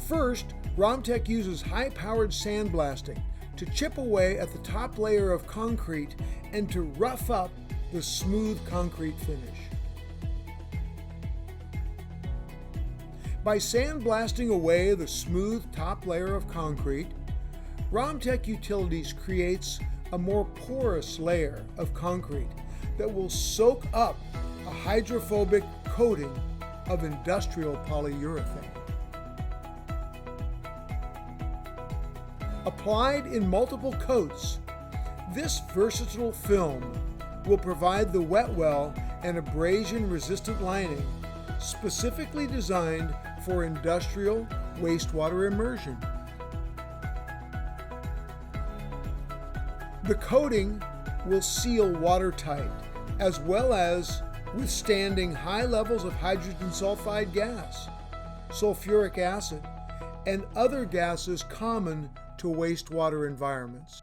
First, Romtec uses high-powered sandblasting to chip away at the top layer of concrete and to rough up the smooth concrete finish. By sandblasting away the smooth top layer of concrete, Romtec Utilities creates a more porous layer of concrete that will soak up a hydrophobic coating of industrial polyurethane. Applied in multiple coats, this versatile film will provide the wet well and abrasion-resistant lining specifically designed for industrial wastewater immersion. The coating will seal watertight, as well as withstanding high levels of hydrogen sulfide gas, sulfuric acid, and other gases common to wastewater environments.